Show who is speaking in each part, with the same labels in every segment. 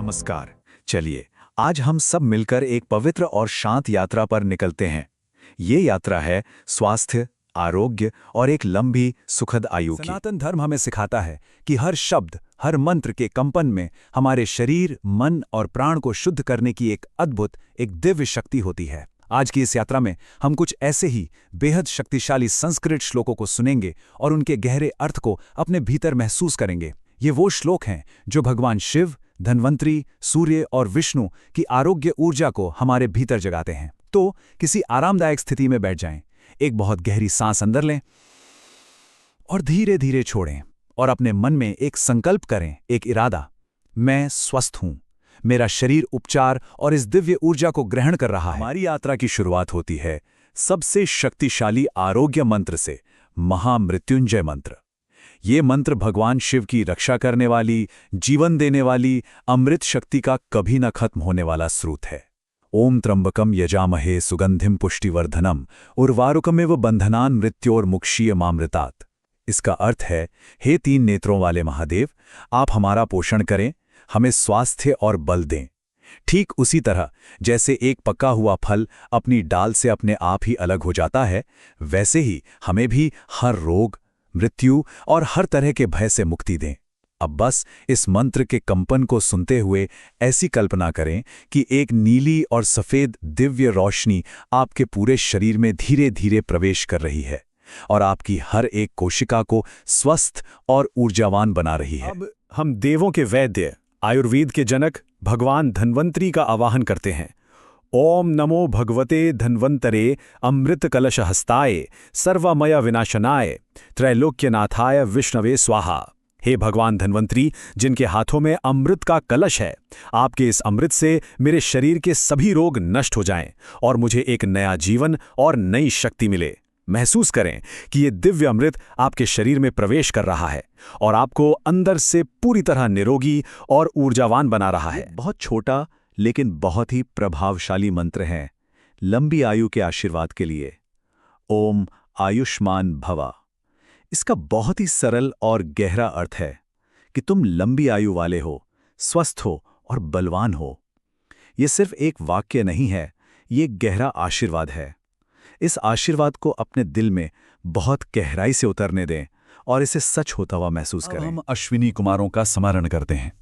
Speaker 1: नमस्कार। चलिए आज हम सब मिलकर एक पवित्र और शांत यात्रा पर निकलते हैं। ये यात्रा है स्वास्थ्य, आरोग्य और एक लंबी सुखद आयु की।
Speaker 2: सनातन धर्म हमें सिखाता है कि हर शब्द, हर मंत्र के कंपन में हमारे शरीर, मन और प्राण को शुद्ध करने की एक अद्भुत, एक दिव्य शक्ति होती है। आज की इस यात्रा में हम कुछ ऐसे ही बेहद शक्तिशाली संस्कृत श्लोकों को सुनेंगे और उनके गहरे अर्थ को अपने भीतर महसूस करेंगे। ये वो श्लोक हैं जो भगवान शिव, धन्वंतरी, सूर्य और विष्णु की आरोग्य ऊर्जा को हमारे भीतर जगाते हैं। तो किसी आरामदायक स्थिति में बैठ जाएं, एक बहुत गहरी सांस अंदर लें और धीरे धीरे छोड़ें और अपने मन में एक संकल्प करें, एक इरादा। मैं स्वस्थ हूं, मेरा शरीर उपचार और इस दिव्य ऊर्जा को ग्रहण कर रहा है।
Speaker 1: हमारी यात्रा की शुरुआत होती है सबसे शक्तिशाली आरोग्य मंत्र से, महामृत्युंजय मंत्र। ये मंत्र भगवान शिव की रक्षा करने वाली, जीवन देने वाली अमृत शक्ति का कभी न खत्म होने वाला स्रोत है। ओम त्र्यंबकम यजामहे सुगंधिम पुष्टिवर्धनम उर्वारुकमेव बंधनान मृत्योर्मुक्षीयमामृतात्। इसका अर्थ है, हे 3 नेत्रों वाले महादेव, आप हमारा पोषण करें, हमें स्वास्थ्य और बल दें। ठीक उसी तरह जैसे एक पका हुआ फल अपनी डाल से अपने आप ही अलग हो जाता है, वैसे ही हमें भी हर रोग, मृत्यु और हर तरह के भय से मुक्ति दें। अब बस इस मंत्र के कंपन को सुनते हुए ऐसी कल्पना करें कि एक नीली और सफेद दिव्य रोशनी आपके पूरे शरीर में धीरे धीरे प्रवेश कर रही है और आपकी हर एक कोशिका को स्वस्थ और ऊर्जावान बना रही है।
Speaker 2: अब हम देवों के वैद्य, आयुर्वेद के जनक भगवान धन्वंतरी का आवाहन करते हैं। ओम नमो भगवते धन्वंतरे अमृत कलश हस्ताय सर्वमय विनाशनाय त्रैलोक्यनाथाय विष्णवे स्वाहा। हे भगवान धन्वंतरी, जिनके हाथों में अमृत का कलश है, आपके इस अमृत से मेरे शरीर के सभी रोग नष्ट हो जाएं और मुझे एक नया जीवन और नई शक्ति मिले। महसूस करें कि ये दिव्य अमृत आपके शरीर में प्रवेश कर रहा है और आपको अंदर से पूरी तरह निरोगी और ऊर्जावान बना रहा है।
Speaker 1: बहुत छोटा लेकिन बहुत ही प्रभावशाली मंत्र है लंबी आयु के आशीर्वाद के लिए। ओम आयुष्मान भवा। इसका बहुत ही सरल और गहरा अर्थ है कि तुम लंबी आयु वाले हो, स्वस्थ हो और बलवान हो। यह सिर्फ एक वाक्य नहीं है, ये गहरा आशीर्वाद है। इस आशीर्वाद को अपने दिल में बहुत गहराई से उतरने दें और इसे सच होता हुआ महसूस करें।
Speaker 2: हम अश्विनी कुमारों का स्मरण करते हैं।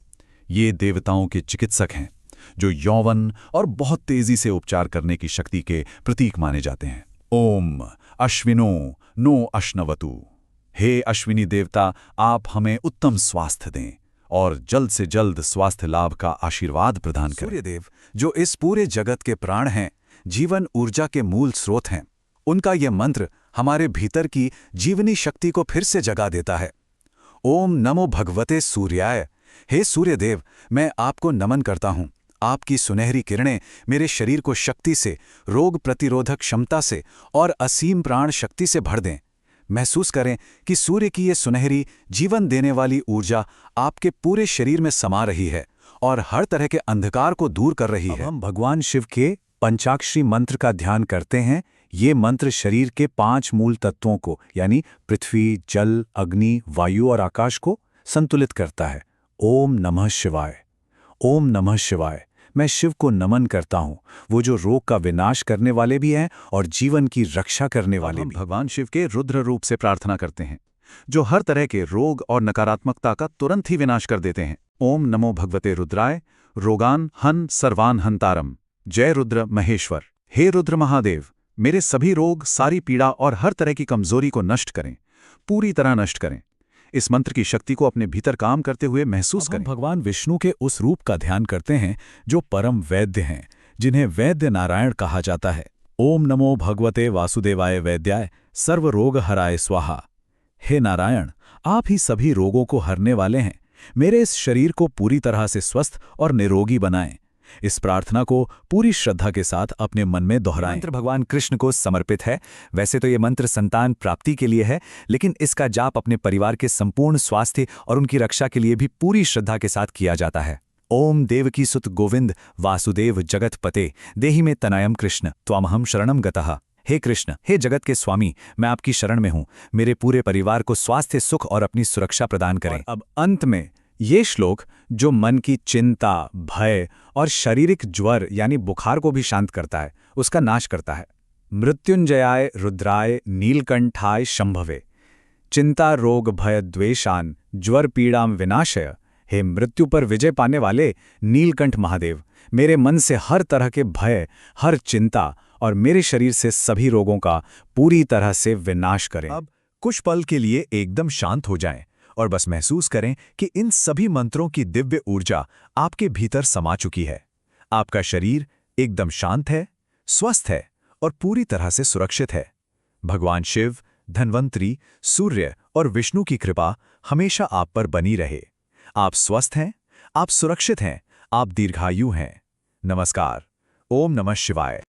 Speaker 2: ये देवताओं के चिकित्सक हैं जो यौवन और बहुत तेजी से उपचार करने की शक्ति के प्रतीक माने जाते हैं। ओम अश्विनो नो अश्नवतु। हे अश्विनी देवता, आप हमें उत्तम स्वास्थ्य दें और जल्द से जल्द स्वास्थ्य लाभ का आशीर्वाद प्रदान करें।
Speaker 1: सूर्यदेव, जो इस पूरे जगत के प्राण हैं, जीवन ऊर्जा के मूल स्रोत हैं, उनका यह मंत्र हमारे भीतर की जीवनी शक्ति को फिर से जगा देता है। ओम नमो भगवते सूर्याय। हे सूर्यदेव, मैं आपको नमन करता हूं। आपकी सुनहरी किरणें मेरे शरीर को शक्ति से, रोग प्रतिरोधक क्षमता से और असीम प्राण शक्ति से भर दें। महसूस करें कि सूर्य की ये सुनहरी जीवन देने वाली ऊर्जा आपके पूरे शरीर में समा रही है और हर तरह के अंधकार को दूर कर रही है।
Speaker 2: हम भगवान शिव के पंचाक्षरी मंत्र का ध्यान करते हैं। ये मंत्र शरीर के 5 मूल तत्वों को, यानी पृथ्वी, जल, अग्नि, वायु और आकाश को संतुलित करता है। ओम नमः शिवाय। ओम नमः शिवाय। मैं शिव को नमन करता हूँ, वो जो रोग का विनाश करने वाले भी हैं और जीवन की रक्षा करने वाले भी।
Speaker 1: भगवान शिव के रुद्र रूप से प्रार्थना करते हैं, जो हर तरह के रोग और नकारात्मकता का तुरंत ही विनाश कर देते हैं। ओम नमो भगवते रुद्राय रोगान हन सर्वान हंतारम। जय रुद्र महेश्वर। हे रुद्र महादेव, मेरे सभी रोग, सारी पीड़ा और हर तरह की कमजोरी को नष्ट करें, पूरी तरह नष्ट करें। इस मंत्र की शक्ति को अपने भीतर काम करते हुए महसूस करें।
Speaker 2: भगवान विष्णु के उस रूप का ध्यान करते हैं जो परम वैद्य हैं, जिन्हें वैद्य नारायण कहा जाता है। ओम नमो भगवते वासुदेवाय वैद्याय सर्व रोग हराय स्वाहा। हे नारायण, आप ही सभी रोगों को हरने वाले हैं। मेरे इस शरीर को पूरी तरह से स्वस्थ और निरोगी बनाएं। इस प्रार्थना को पूरी श्रद्धा के साथ अपने मन में दोहराएं।
Speaker 1: मंत्र भगवान कृष्ण को समर्पित है। वैसे तो ये मंत्र संतान प्राप्ति के लिए है, लेकिन इसका जाप अपने परिवार के संपूर्ण स्वास्थ्य और उनकी रक्षा के लिए भी पूरी श्रद्धा के साथ किया जाता है। ओम देवकी सुत गोविंद वासुदेव जगतपते देहि में तनयम कृष्ण त्वामहम शरणम गतः। हे कृष्ण, हे जगत के स्वामी, मैं आपकी शरण में हूँ। मेरे पूरे परिवार को स्वास्थ्य, सुख और अपनी सुरक्षा प्रदान करें।
Speaker 2: अब अंत में
Speaker 1: ये श्लोक जो मन की चिंता, भय और शारीरिक ज्वर यानी बुखार को भी शांत करता है, उसका नाश करता है। मृत्युंजयाय रुद्राय नीलकंठाय शंभवे। चिंता रोग भय द्वेषान ज्वर पीड़ाम विनाशय। हे मृत्यु पर विजय पाने वाले नीलकंठ महादेव, मेरे मन से हर तरह के भय, हर चिंता और मेरे शरीर से सभी रोगों का पूरी तरह से विनाश करें।
Speaker 2: अब कुछ पल के लिए एकदम शांत हो जाएं और बस महसूस करें कि इन सभी मंत्रों की दिव्य ऊर्जा आपके भीतर समा चुकी है। आपका शरीर एकदम शांत है, स्वस्थ है और पूरी तरह से सुरक्षित है। भगवान शिव, धन्वंतरी, सूर्य और विष्णु की कृपा हमेशा आप पर बनी रहे। आप स्वस्थ हैं, आप सुरक्षित हैं, आप दीर्घायु हैं। नमस्कार। ओम नमः शिवाय।